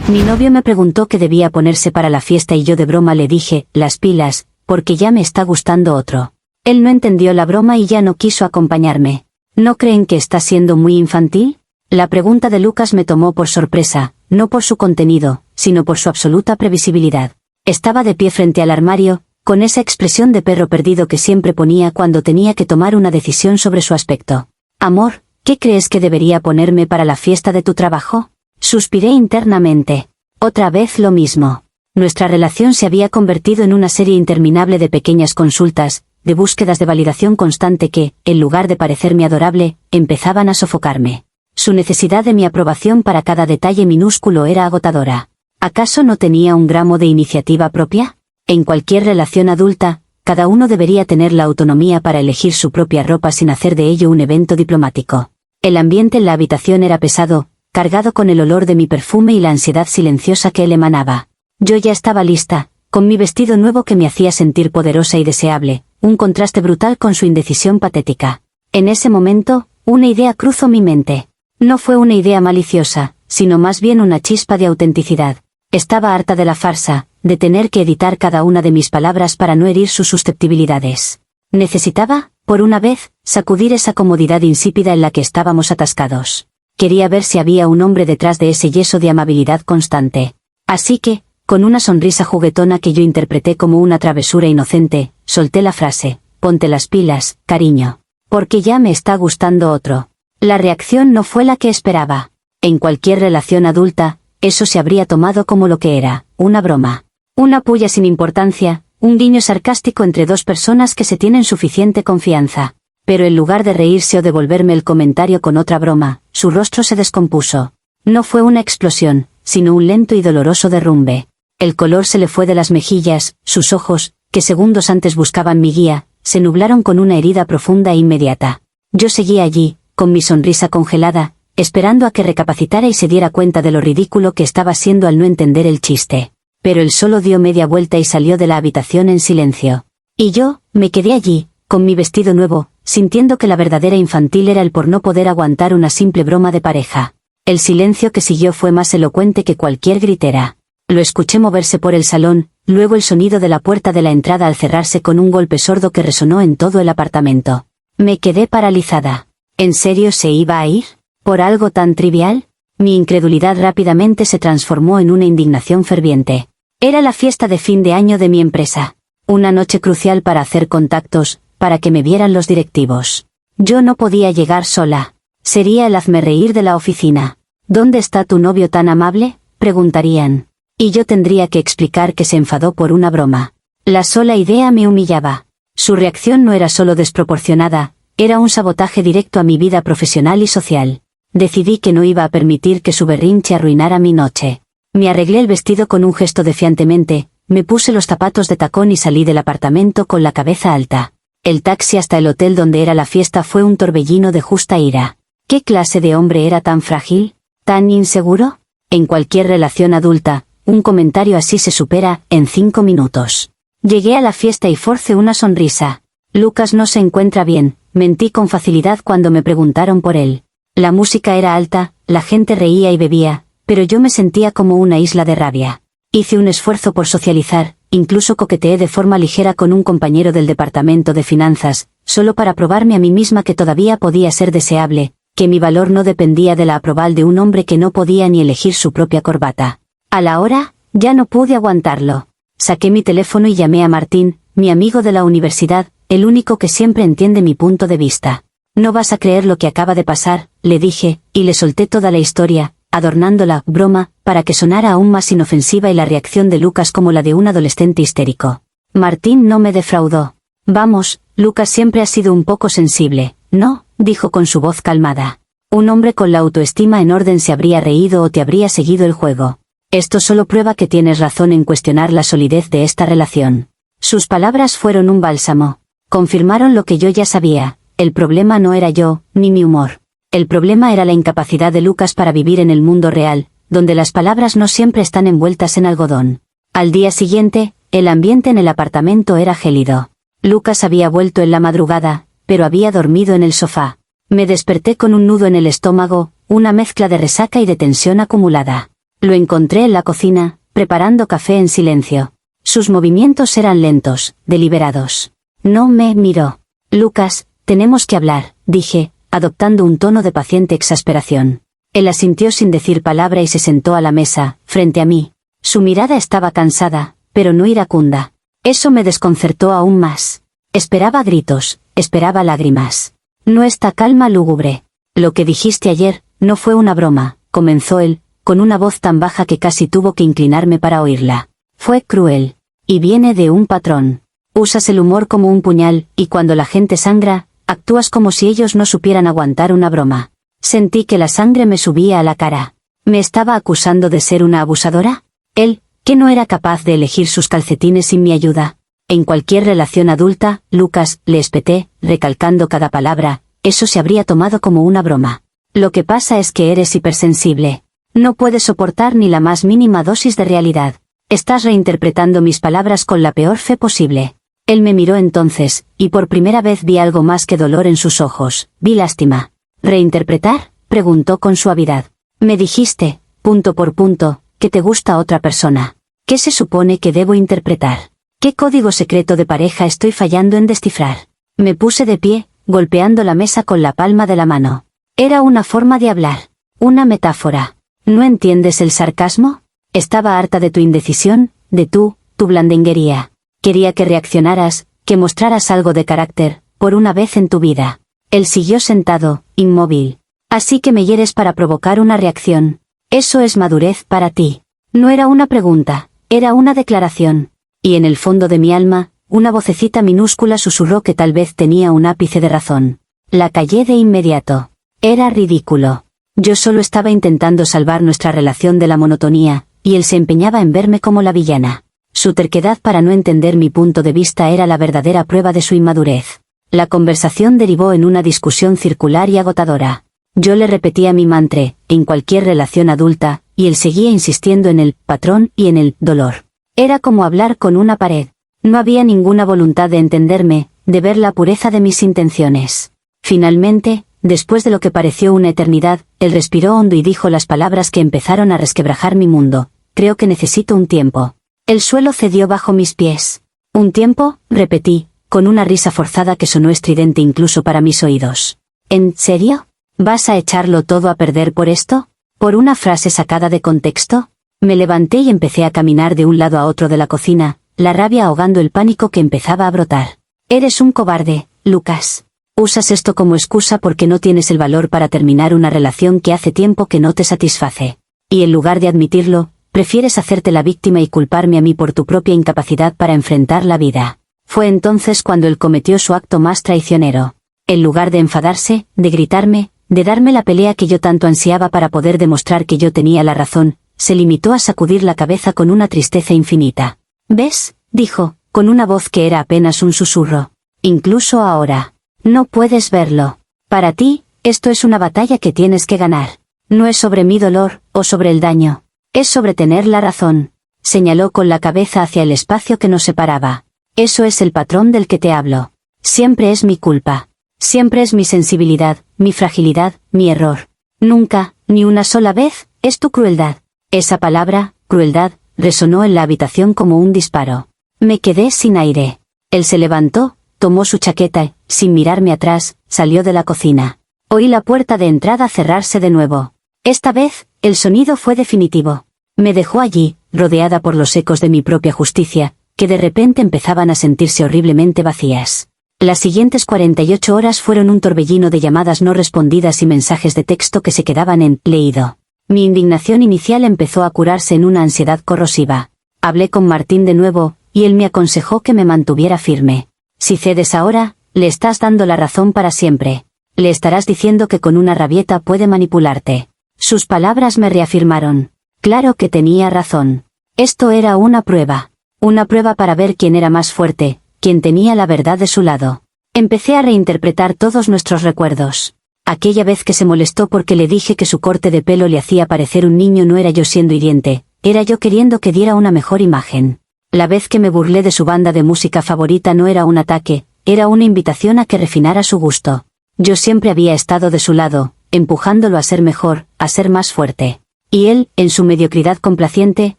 Mi novio me preguntó qué debía ponerse para la fiesta y yo de broma le dije, las pilas, porque ya me está gustando otro. Él no entendió la broma y ya no quiso acompañarme. ¿No creen que está siendo muy infantil? La pregunta de Lucas me tomó por sorpresa, no por su contenido, sino por su absoluta previsibilidad. Estaba de pie frente al armario, con esa expresión de perro perdido que siempre ponía cuando tenía que tomar una decisión sobre su aspecto. Amor, ¿qué crees que debería ponerme para la fiesta de tu trabajo? Suspiré internamente. Otra vez lo mismo. Nuestra relación se había convertido en una serie interminable de pequeñas consultas, de búsquedas de validación constante que, en lugar de parecerme adorable, empezaban a sofocarme. Su necesidad de mi aprobación para cada detalle minúsculo era agotadora. ¿Acaso no tenía un gramo de iniciativa propia? En cualquier relación adulta, cada uno debería tener la autonomía para elegir su propia ropa sin hacer de ello un evento diplomático. El ambiente en la habitación era pesado, cargado con el olor de mi perfume y la ansiedad silenciosa que él emanaba. Yo ya estaba lista, con mi vestido nuevo que me hacía sentir poderosa y deseable, un contraste brutal con su indecisión patética. En ese momento, una idea cruzó mi mente. No fue una idea maliciosa, sino más bien una chispa de autenticidad. Estaba harta de la farsa, de tener que editar cada una de mis palabras para no herir sus susceptibilidades. Necesitaba, por una vez, sacudir esa comodidad insípida en la que estábamos atascados. Quería ver si había un hombre detrás de ese yeso de amabilidad constante. Así que, con una sonrisa juguetona que yo interpreté como una travesura inocente, solté la frase, ponte las pilas, cariño. Porque ya me está gustando otro. La reacción no fue la que esperaba. En cualquier relación adulta, eso se habría tomado como lo que era, una broma. Una pulla sin importancia, un guiño sarcástico entre dos personas que se tienen suficiente confianza. Pero en lugar de reírse o devolverme el comentario con otra broma, su rostro se descompuso. No fue una explosión, sino un lento y doloroso derrumbe. El color se le fue de las mejillas, sus ojos, que segundos antes buscaban mi guía, se nublaron con una herida profunda e inmediata. Yo seguía allí, con mi sonrisa congelada, esperando a que recapacitara y se diera cuenta de lo ridículo que estaba siendo al no entender el chiste. Pero él solo dio media vuelta y salió de la habitación en silencio. Y yo, me quedé allí, con mi vestido nuevo, sintiendo que la verdadera infantil era el por no poder aguantar una simple broma de pareja. El silencio que siguió fue más elocuente que cualquier gritera. Lo escuché moverse por el salón, luego el sonido de la puerta de la entrada al cerrarse con un golpe sordo que resonó en todo el apartamento. Me quedé paralizada. ¿En serio se iba a ir? ¿Por algo tan trivial? Mi incredulidad rápidamente se transformó en una indignación ferviente. Era la fiesta de fin de año de mi empresa. Una noche crucial para hacer contactos, para que me vieran los directivos. Yo no podía llegar sola. Sería el hazmerreír de la oficina. ¿Dónde está tu novio tan amable?, preguntarían. Y yo tendría que explicar que se enfadó por una broma. La sola idea me humillaba. Su reacción no era solo desproporcionada, era un sabotaje directo a mi vida profesional y social. Decidí que no iba a permitir que su berrinche arruinara mi noche. Me arreglé el vestido con un gesto defiantemente, me puse los zapatos de tacón y salí del apartamento con la cabeza alta. El taxi hasta el hotel donde era la fiesta fue un torbellino de justa ira. ¿Qué clase de hombre era tan frágil? ¿Tan inseguro? En cualquier relación adulta, un comentario así se supera en 5 minutos. Llegué a la fiesta y forcé una sonrisa. Lucas no se encuentra bien, mentí con facilidad cuando me preguntaron por él. La música era alta, la gente reía y bebía, pero yo me sentía como una isla de rabia. Hice un esfuerzo por socializar, incluso coqueteé de forma ligera con un compañero del departamento de finanzas, solo para probarme a mí misma que todavía podía ser deseable, que mi valor no dependía de la aprobación de un hombre que no podía ni elegir su propia corbata. A la hora, ya no pude aguantarlo. Saqué mi teléfono y llamé a Martín, mi amigo de la universidad, el único que siempre entiende mi punto de vista. No vas a creer lo que acaba de pasar, le dije, y le solté toda la historia, adornando la broma, para que sonara aún más inofensiva y la reacción de Lucas como la de un adolescente histérico. Martín no me defraudó. Vamos, Lucas siempre ha sido un poco sensible, ¿no?, dijo con su voz calmada. Un hombre con la autoestima en orden se habría reído o te habría seguido el juego. Esto solo prueba que tienes razón en cuestionar la solidez de esta relación. Sus palabras fueron un bálsamo. Confirmaron lo que yo ya sabía. El problema no era yo, ni mi humor. El problema era la incapacidad de Lucas para vivir en el mundo real, donde las palabras no siempre están envueltas en algodón. Al día siguiente, el ambiente en el apartamento era gélido. Lucas había vuelto en la madrugada, pero había dormido en el sofá. Me desperté con un nudo en el estómago, una mezcla de resaca y de tensión acumulada. Lo encontré en la cocina, preparando café en silencio. Sus movimientos eran lentos, deliberados. No me miró. Lucas, tenemos que hablar, dije, adoptando un tono de paciente exasperación. Él asintió sin decir palabra y se sentó a la mesa, frente a mí. Su mirada estaba cansada, pero no iracunda. Eso me desconcertó aún más. Esperaba gritos, esperaba lágrimas. No esta calma lúgubre. Lo que dijiste ayer, no fue una broma, comenzó él, con una voz tan baja que casi tuvo que inclinarme para oírla. Fue cruel. Y viene de un patrón. Usas el humor como un puñal, y cuando la gente sangra, actúas como si ellos no supieran aguantar una broma. Sentí que la sangre me subía a la cara. ¿Me estaba acusando de ser una abusadora? Él, que no era capaz de elegir sus calcetines sin mi ayuda. En cualquier relación adulta, Lucas, le espeté, recalcando cada palabra, eso se habría tomado como una broma. Lo que pasa es que eres hipersensible. No puedes soportar ni la más mínima dosis de realidad. Estás reinterpretando mis palabras con la peor fe posible. Él me miró entonces, y por primera vez vi algo más que dolor en sus ojos, vi lástima. ¿Reinterpretar?, preguntó con suavidad. Me dijiste, punto por punto, que te gusta otra persona. ¿Qué se supone que debo interpretar? ¿Qué código secreto de pareja estoy fallando en descifrar? Me puse de pie, golpeando la mesa con la palma de la mano. Era una forma de hablar. Una metáfora. ¿No entiendes el sarcasmo? Estaba harta de tu indecisión, de tu blandenguería. Quería que reaccionaras, que mostraras algo de carácter, por una vez en tu vida. Él siguió sentado, inmóvil. Así que me hieres para provocar una reacción. Eso es madurez para ti. No era una pregunta, era una declaración. Y en el fondo de mi alma, una vocecita minúscula susurró que tal vez tenía un ápice de razón. La callé de inmediato. Era ridículo. Yo solo estaba intentando salvar nuestra relación de la monotonía, y él se empeñaba en verme como la villana. Su terquedad para no entender mi punto de vista era la verdadera prueba de su inmadurez. La conversación derivó en una discusión circular y agotadora. Yo le repetía mi mantra, en cualquier relación adulta, y él seguía insistiendo en el patrón y en el dolor. Era como hablar con una pared. No había ninguna voluntad de entenderme, de ver la pureza de mis intenciones. Finalmente, después de lo que pareció una eternidad, él respiró hondo y dijo las palabras que empezaron a resquebrajar mi mundo. Creo que necesito un tiempo. El suelo cedió bajo mis pies. ¿Un tiempo?, repetí, con una risa forzada que sonó estridente incluso para mis oídos. ¿En serio? ¿Vas a echarlo todo a perder por esto? ¿Por una frase sacada de contexto? Me levanté y empecé a caminar de un lado a otro de la cocina, la rabia ahogando el pánico que empezaba a brotar. Eres un cobarde, Lucas. Usas esto como excusa porque no tienes el valor para terminar una relación que hace tiempo que no te satisface. Y en lugar de admitirlo, prefieres hacerte la víctima y culparme a mí por tu propia incapacidad para enfrentar la vida. Fue entonces cuando él cometió su acto más traicionero. En lugar de enfadarse, de gritarme, de darme la pelea que yo tanto ansiaba para poder demostrar que yo tenía la razón, se limitó a sacudir la cabeza con una tristeza infinita. ¿Ves?, dijo, con una voz que era apenas un susurro. Incluso ahora. No puedes verlo. Para ti, esto es una batalla que tienes que ganar. No es sobre mi dolor, o sobre el daño. Es sobre tener la razón. Señaló con la cabeza hacia el espacio que nos separaba. Eso es el patrón del que te hablo. Siempre es mi culpa. Siempre es mi sensibilidad, mi fragilidad, mi error. Nunca, ni una sola vez, es tu crueldad. Esa palabra, crueldad, resonó en la habitación como un disparo. Me quedé sin aire. Él se levantó, tomó su chaqueta y, sin mirarme atrás, salió de la cocina. Oí la puerta de entrada cerrarse de nuevo. Esta vez, el sonido fue definitivo. Me dejó allí, rodeada por los ecos de mi propia justicia, que de repente empezaban a sentirse horriblemente vacías. Las siguientes 48 horas fueron un torbellino de llamadas no respondidas y mensajes de texto que se quedaban en leído. Mi indignación inicial empezó a curarse en una ansiedad corrosiva. Hablé con Martín de nuevo, y él me aconsejó que me mantuviera firme. Si cedes ahora, le estás dando la razón para siempre. Le estarás diciendo que con una rabieta puede manipularte. Sus palabras me reafirmaron. Claro que tenía razón. Esto era una prueba. Una prueba para ver quién era más fuerte, quién tenía la verdad de su lado. Empecé a reinterpretar todos nuestros recuerdos. Aquella vez que se molestó porque le dije que su corte de pelo le hacía parecer un niño no era yo siendo hiriente, era yo queriendo que diera una mejor imagen. La vez que me burlé de su banda de música favorita no era un ataque, era una invitación a que refinara su gusto. Yo siempre había estado de su lado, empujándolo a ser mejor, a ser más fuerte. Y él, en su mediocridad complaciente,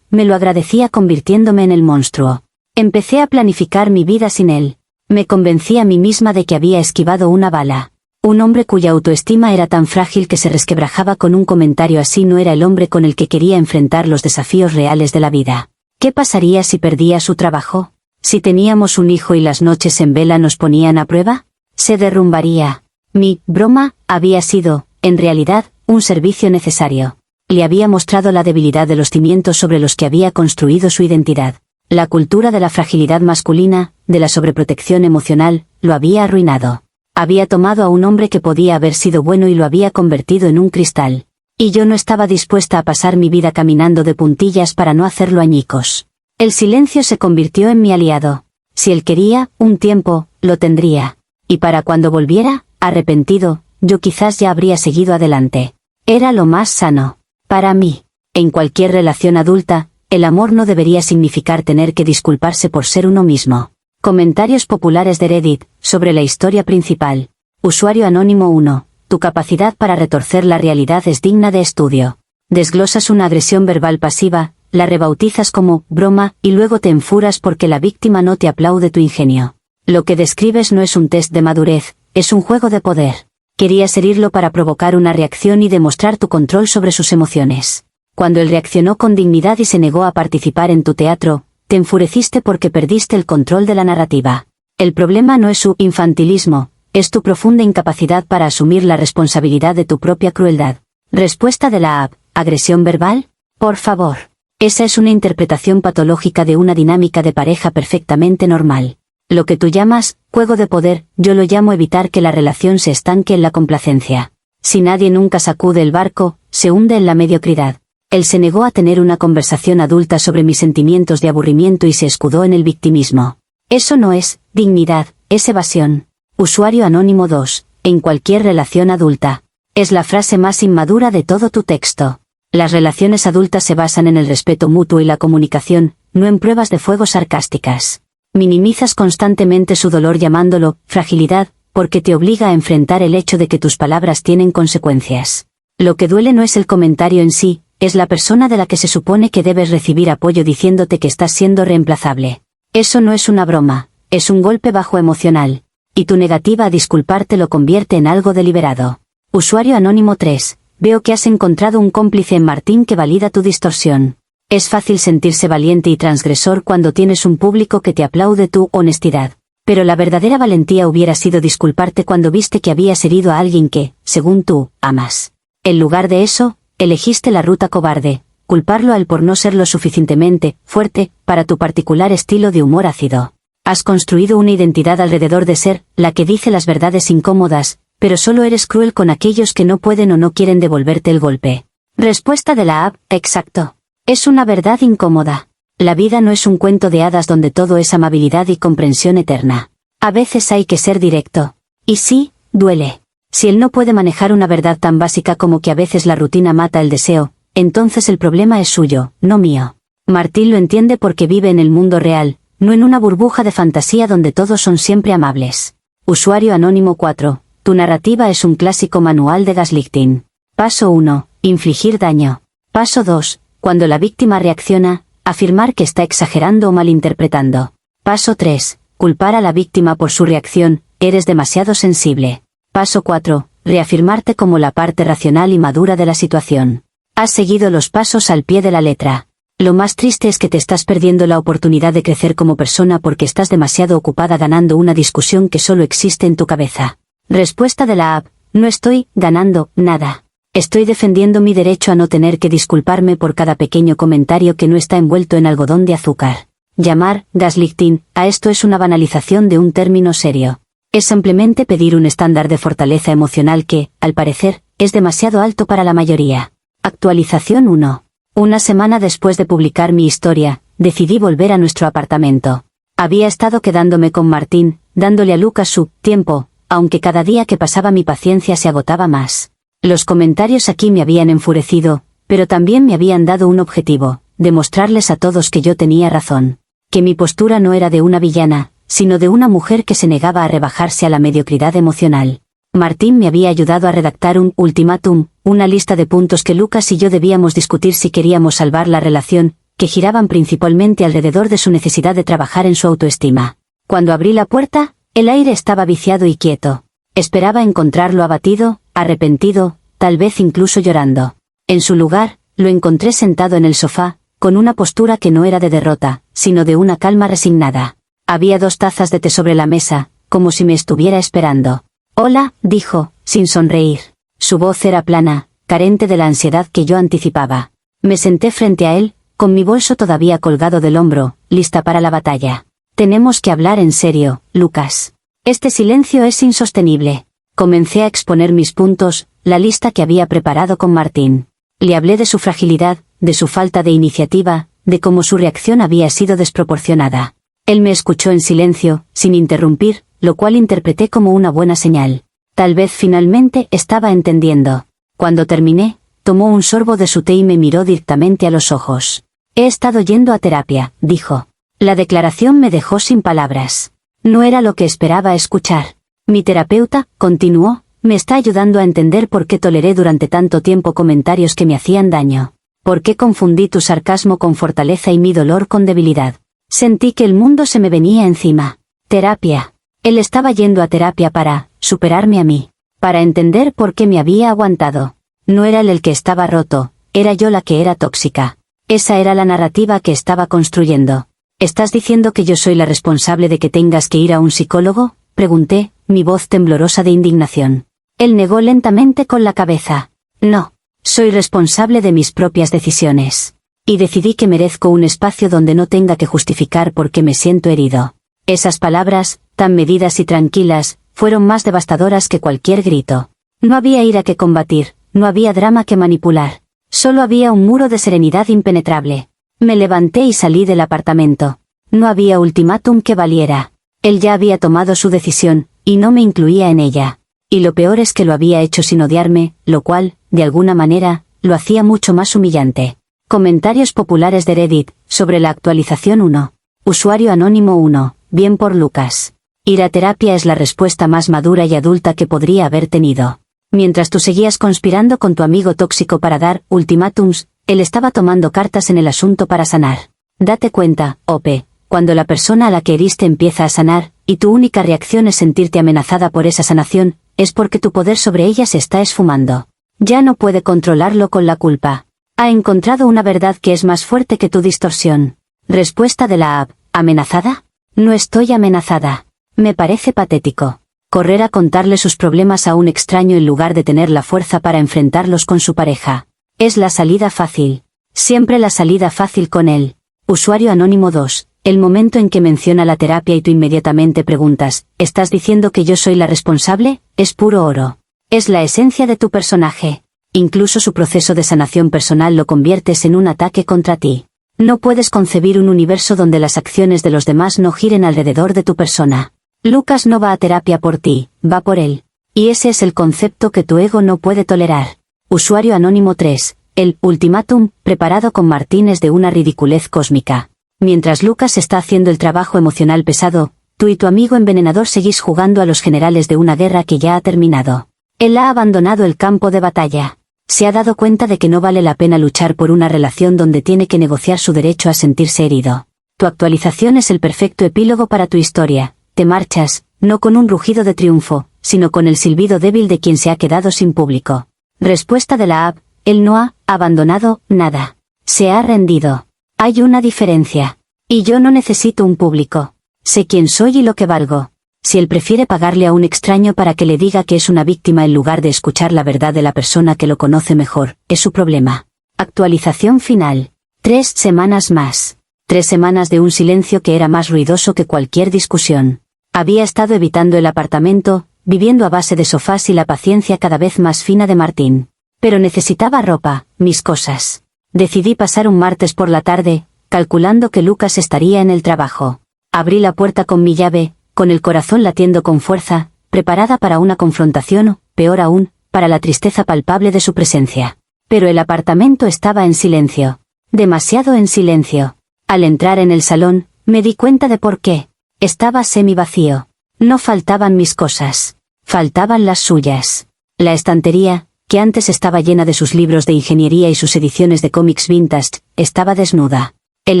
me lo agradecía convirtiéndome en el monstruo. Empecé a planificar mi vida sin él. Me convencí a mí misma de que había esquivado una bala. Un hombre cuya autoestima era tan frágil que se resquebrajaba con un comentario así no era el hombre con el que quería enfrentar los desafíos reales de la vida. ¿Qué pasaría si perdía su trabajo? ¿Si teníamos un hijo y las noches en vela nos ponían a prueba? Se derrumbaría. Mi broma había sido, en realidad, un servicio necesario. Le había mostrado la debilidad de los cimientos sobre los que había construido su identidad. La cultura de la fragilidad masculina, de la sobreprotección emocional, lo había arruinado. Había tomado a un hombre que podía haber sido bueno y lo había convertido en un cristal. Y yo no estaba dispuesta a pasar mi vida caminando de puntillas para no hacerlo añicos. El silencio se convirtió en mi aliado. Si él quería, un tiempo, lo tendría. Y para cuando volviera, arrepentido, yo quizás ya habría seguido adelante. Era lo más sano. Para mí. En cualquier relación adulta, el amor no debería significar tener que disculparse por ser uno mismo. Comentarios populares de Reddit, sobre la historia principal. Usuario anónimo 1. Tu capacidad para retorcer la realidad es digna de estudio. Desglosas una agresión verbal pasiva, la rebautizas como broma y luego te enfuras porque la víctima no te aplaude tu ingenio. Lo que describes no es un test de madurez, es un juego de poder. Querías herirlo para provocar una reacción y demostrar tu control sobre sus emociones. Cuando él reaccionó con dignidad y se negó a participar en tu teatro, te enfureciste porque perdiste el control de la narrativa. El problema no es su infantilismo, es tu profunda incapacidad para asumir la responsabilidad de tu propia crueldad. Respuesta de la app, ¿agresión verbal? Por favor. Esa es una interpretación patológica de una dinámica de pareja perfectamente normal. Lo que tú llamas juego de poder, yo lo llamo evitar que la relación se estanque en la complacencia. Si nadie nunca sacude el barco, se hunde en la mediocridad. Él se negó a tener una conversación adulta sobre mis sentimientos de aburrimiento y se escudó en el victimismo. Eso no es dignidad, es evasión. Usuario anónimo 2. En cualquier relación adulta. Es la frase más inmadura de todo tu texto. Las relaciones adultas se basan en el respeto mutuo y la comunicación, no en pruebas de fuego sarcásticas. Minimizas constantemente su dolor llamándolo fragilidad, porque te obliga a enfrentar el hecho de que tus palabras tienen consecuencias. Lo que duele no es el comentario en sí, es la persona de la que se supone que debes recibir apoyo diciéndote que estás siendo reemplazable. Eso no es una broma, es un golpe bajo emocional. Y tu negativa a disculparte lo convierte en algo deliberado. Usuario anónimo 3. Veo que has encontrado un cómplice en Martín que valida tu distorsión. Es fácil sentirse valiente y transgresor cuando tienes un público que te aplaude tu honestidad. Pero la verdadera valentía hubiera sido disculparte cuando viste que habías herido a alguien que, según tú, amas. En lugar de eso, elegiste la ruta cobarde, culparlo a él por no ser lo suficientemente fuerte para tu particular estilo de humor ácido. Has construido una identidad alrededor de ser la que dice las verdades incómodas, pero solo eres cruel con aquellos que no pueden o no quieren devolverte el golpe. Respuesta de la app, exacto. Es una verdad incómoda. La vida no es un cuento de hadas donde todo es amabilidad y comprensión eterna. A veces hay que ser directo. Y sí, duele. Si él no puede manejar una verdad tan básica como que a veces la rutina mata el deseo, entonces el problema es suyo, no mío. Martín lo entiende porque vive en el mundo real, no en una burbuja de fantasía donde todos son siempre amables. Usuario anónimo 4. Tu narrativa es un clásico manual de gaslighting. Paso 1. Infligir daño. Paso 2. Cuando la víctima reacciona, afirmar que está exagerando o malinterpretando. Paso 3. Culpar a la víctima por su reacción, eres demasiado sensible. Paso 4. Reafirmarte como la parte racional y madura de la situación. Has seguido los pasos al pie de la letra. Lo más triste es que te estás perdiendo la oportunidad de crecer como persona porque estás demasiado ocupada ganando una discusión que solo existe en tu cabeza. Respuesta de la app, no estoy ganando nada. Estoy defendiendo mi derecho a no tener que disculparme por cada pequeño comentario que no está envuelto en algodón de azúcar. Llamar gaslighting a esto es una banalización de un término serio. Es simplemente pedir un estándar de fortaleza emocional que, al parecer, es demasiado alto para la mayoría. Actualización 1. Una semana después de publicar mi historia, decidí volver a nuestro apartamento. Había estado quedándome con Martín, dándole a Lucas su tiempo, aunque cada día que pasaba mi paciencia se agotaba más. Los comentarios aquí me habían enfurecido, pero también me habían dado un objetivo, demostrarles a todos que yo tenía razón. Que mi postura no era de una villana, sino de una mujer que se negaba a rebajarse a la mediocridad emocional. Martín me había ayudado a redactar un ultimátum, una lista de puntos que Lucas y yo debíamos discutir si queríamos salvar la relación, que giraban principalmente alrededor de su necesidad de trabajar en su autoestima. Cuando abrí la puerta, el aire estaba viciado y quieto. Esperaba encontrarlo abatido, arrepentido, tal vez incluso llorando. En su lugar, lo encontré sentado en el sofá, con una postura que no era de derrota, sino de una calma resignada. Había 2 tazas de té sobre la mesa, como si me estuviera esperando. «Hola», dijo, sin sonreír. Su voz era plana, carente de la ansiedad que yo anticipaba. Me senté frente a él, con mi bolso todavía colgado del hombro, lista para la batalla. «Tenemos que hablar en serio, Lucas. Este silencio es insostenible». Comencé a exponer mis puntos, la lista que había preparado con Martín. Le hablé de su fragilidad, de su falta de iniciativa, de cómo su reacción había sido desproporcionada. Él me escuchó en silencio, sin interrumpir, lo cual interpreté como una buena señal. Tal vez finalmente estaba entendiendo. Cuando terminé, tomó un sorbo de su té y me miró directamente a los ojos. «He estado yendo a terapia», dijo. La declaración me dejó sin palabras. No era lo que esperaba escuchar. «Mi terapeuta», continuó, «me está ayudando a entender por qué toleré durante tanto tiempo comentarios que me hacían daño. Por qué confundí tu sarcasmo con fortaleza y mi dolor con debilidad. Sentí que el mundo se me venía encima. Terapia». Él estaba yendo a terapia para superarme a mí, para entender por qué me había aguantado. No era él el que estaba roto, era yo la que era tóxica. Esa era la narrativa que estaba construyendo. «¿Estás diciendo que yo soy la responsable de que tengas que ir a un psicólogo?», pregunté, mi voz temblorosa de indignación. Él negó lentamente con la cabeza. «No, soy responsable de mis propias decisiones. Y decidí que merezco un espacio donde no tenga que justificar por qué me siento herido». Esas palabras, tan medidas y tranquilas, fueron más devastadoras que cualquier grito. No había ira que combatir, no había drama que manipular. Solo había un muro de serenidad impenetrable. Me levanté y salí del apartamento. No había ultimátum que valiera. Él ya había tomado su decisión, y no me incluía en ella. Y lo peor es que lo había hecho sin odiarme, lo cual, de alguna manera, lo hacía mucho más humillante. Comentarios populares de Reddit, sobre la actualización 1. Usuario anónimo 1. Bien por Lucas. Ir a terapia es la respuesta más madura y adulta que podría haber tenido. Mientras tú seguías conspirando con tu amigo tóxico para dar ultimátums, él estaba tomando cartas en el asunto para sanar. Date cuenta, Ope, cuando la persona a la que heriste empieza a sanar, y tu única reacción es sentirte amenazada por esa sanación, es porque tu poder sobre ella se está esfumando. Ya no puede controlarlo con la culpa. Ha encontrado una verdad que es más fuerte que tu distorsión. Respuesta de la app. ¿Amenazada? No estoy amenazada. Me parece patético. Correr a contarle sus problemas a un extraño en lugar de tener la fuerza para enfrentarlos con su pareja. Es la salida fácil. Siempre la salida fácil con él. Usuario anónimo 2. El momento en que menciona la terapia y tú inmediatamente preguntas, ¿estás diciendo que yo soy la responsable? Es puro oro. Es la esencia de tu personaje. Incluso su proceso de sanación personal lo conviertes en un ataque contra ti. No puedes concebir un universo donde las acciones de los demás no giren alrededor de tu persona. Lucas no va a terapia por ti, va por él. Y ese es el concepto que tu ego no puede tolerar. Usuario anónimo 3. El ultimátum, preparado con Martín, es de una ridiculez cósmica. Mientras Lucas está haciendo el trabajo emocional pesado, tú y tu amigo envenenador seguís jugando a los generales de una guerra que ya ha terminado. Él ha abandonado el campo de batalla. Se ha dado cuenta de que no vale la pena luchar por una relación donde tiene que negociar su derecho a sentirse herido. Tu actualización es el perfecto epílogo para tu historia. Te marchas, no con un rugido de triunfo, sino con el silbido débil de quien se ha quedado sin público. Respuesta de la app. Él no ha abandonado nada. Se ha rendido. Hay una diferencia. Y yo no necesito un público. Sé quién soy y lo que valgo. Si él prefiere pagarle a un extraño para que le diga que es una víctima en lugar de escuchar la verdad de la persona que lo conoce mejor, es su problema. Actualización final. 3 semanas más. 3 semanas de un silencio que era más ruidoso que cualquier discusión. Había estado evitando el apartamento, viviendo a base de sofás y la paciencia cada vez más fina de Martín. Pero necesitaba ropa, mis cosas. Decidí pasar un martes por la tarde, calculando que Lucas estaría en el trabajo. Abrí la puerta con mi llave, con el corazón latiendo con fuerza, preparada para una confrontación o, peor aún, para la tristeza palpable de su presencia. Pero el apartamento estaba en silencio. Demasiado en silencio. Al entrar en el salón, me di cuenta de por qué. Estaba semivacío. No faltaban mis cosas. Faltaban las suyas. La estantería, que antes estaba llena de sus libros de ingeniería y sus ediciones de cómics vintage, estaba desnuda. El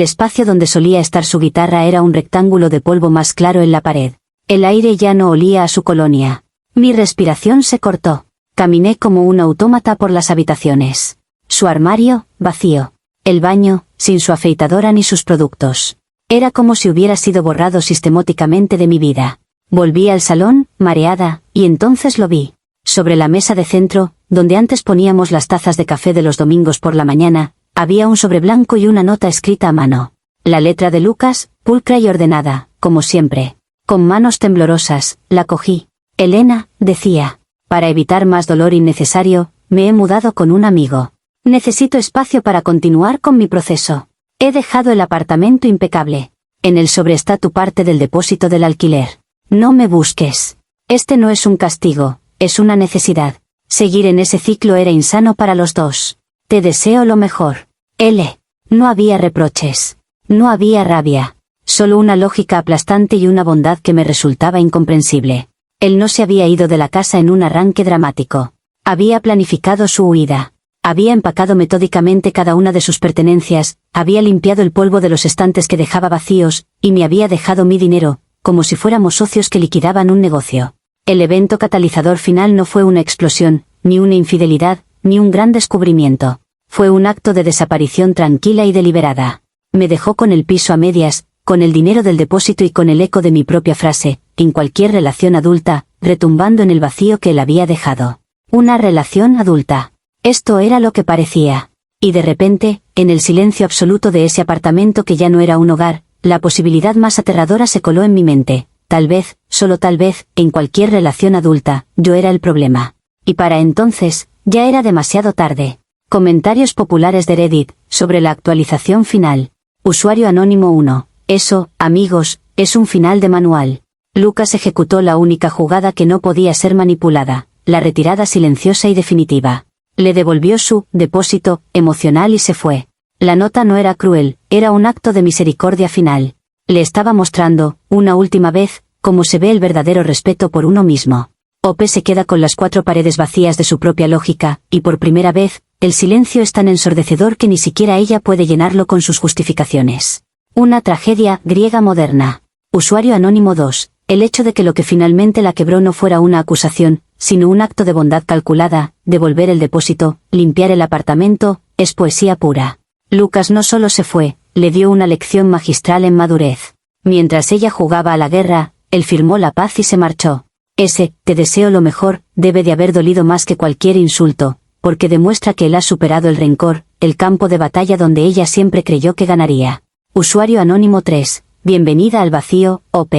espacio donde solía estar su guitarra era un rectángulo de polvo más claro en la pared. El aire ya no olía a su colonia. Mi respiración se cortó. Caminé como un autómata por las habitaciones. Su armario, vacío. El baño, sin su afeitadora ni sus productos. Era como si hubiera sido borrado sistemáticamente de mi vida. Volví al salón, mareada, y entonces lo vi. Sobre la mesa de centro, donde antes poníamos las tazas de café de los domingos por la mañana, había un sobre blanco y una nota escrita a mano. La letra de Lucas, pulcra y ordenada, como siempre. Con manos temblorosas, la cogí. Elena, decía. Para evitar más dolor innecesario, me he mudado con un amigo. Necesito espacio para continuar con mi proceso. He dejado el apartamento impecable. En el sobre está tu parte del depósito del alquiler. No me busques. Este no es un castigo, es una necesidad. Seguir en ese ciclo era insano para los dos. Te deseo lo mejor. L. No había reproches. No había rabia. Solo una lógica aplastante y una bondad que me resultaba incomprensible. Él no se había ido de la casa en un arranque dramático. Había planificado su huida. Había empacado metódicamente cada una de sus pertenencias, había limpiado el polvo de los estantes que dejaba vacíos, y me había dejado mi dinero, como si fuéramos socios que liquidaban un negocio. El evento catalizador final no fue una explosión, ni una infidelidad, ni un gran descubrimiento. Fue un acto de desaparición tranquila y deliberada. Me dejó con el piso a medias, con el dinero del depósito y con el eco de mi propia frase, en cualquier relación adulta, retumbando en el vacío que él había dejado. Una relación adulta. Esto era lo que parecía. Y de repente, en el silencio absoluto de ese apartamento que ya no era un hogar, la posibilidad más aterradora se coló en mi mente. Tal vez, solo tal vez, en cualquier relación adulta, yo era el problema. Y para entonces, ya era demasiado tarde. Comentarios populares de Reddit, sobre la actualización final. Usuario anónimo 1. Eso, amigos, es un final de manual. Lucas ejecutó la única jugada que no podía ser manipulada, la retirada silenciosa y definitiva. Le devolvió su depósito emocional y se fue. La nota no era cruel, era un acto de misericordia final. Le estaba mostrando, una última vez, cómo se ve el verdadero respeto por uno mismo. Ope se queda con las 4 paredes vacías de su propia lógica, y por primera vez, el silencio es tan ensordecedor que ni siquiera ella puede llenarlo con sus justificaciones. Una tragedia griega moderna. Usuario anónimo 2. El hecho de que lo que finalmente la quebró no fuera una acusación, sino un acto de bondad calculada, devolver el depósito, limpiar el apartamento, es poesía pura. Lucas no solo se fue, le dio una lección magistral en madurez. Mientras ella jugaba a la guerra, él firmó la paz y se marchó. Ese, te deseo lo mejor, debe de haber dolido más que cualquier insulto, porque demuestra que él ha superado el rencor, el campo de batalla donde ella siempre creyó que ganaría. Usuario anónimo 3. Bienvenida al vacío, OP.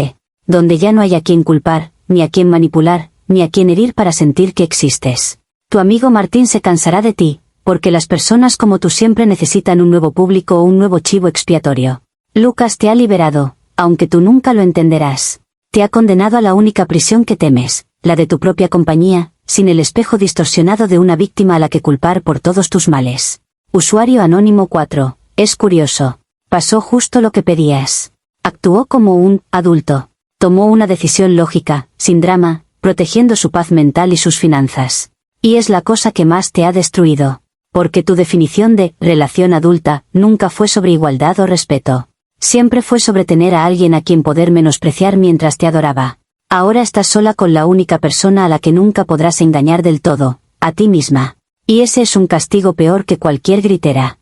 Donde ya no hay a quien culpar, ni a quien manipular, ni a quien herir para sentir que existes. Tu amigo Martín se cansará de ti, porque las personas como tú siempre necesitan un nuevo público o un nuevo chivo expiatorio. Lucas te ha liberado, aunque tú nunca lo entenderás. Te ha condenado a la única prisión que temes, la de tu propia compañía, sin el espejo distorsionado de una víctima a la que culpar por todos tus males. Usuario anónimo 4. Es curioso. Pasó justo lo que pedías. Actuó como un adulto. Tomó una decisión lógica, sin drama, protegiendo su paz mental y sus finanzas. Y es la cosa que más te ha destruido. Porque tu definición de relación adulta nunca fue sobre igualdad o respeto. Siempre fue sobre tener a alguien a quien poder menospreciar mientras te adoraba. Ahora estás sola con la única persona a la que nunca podrás engañar del todo, a ti misma. Y ese es un castigo peor que cualquier gritera.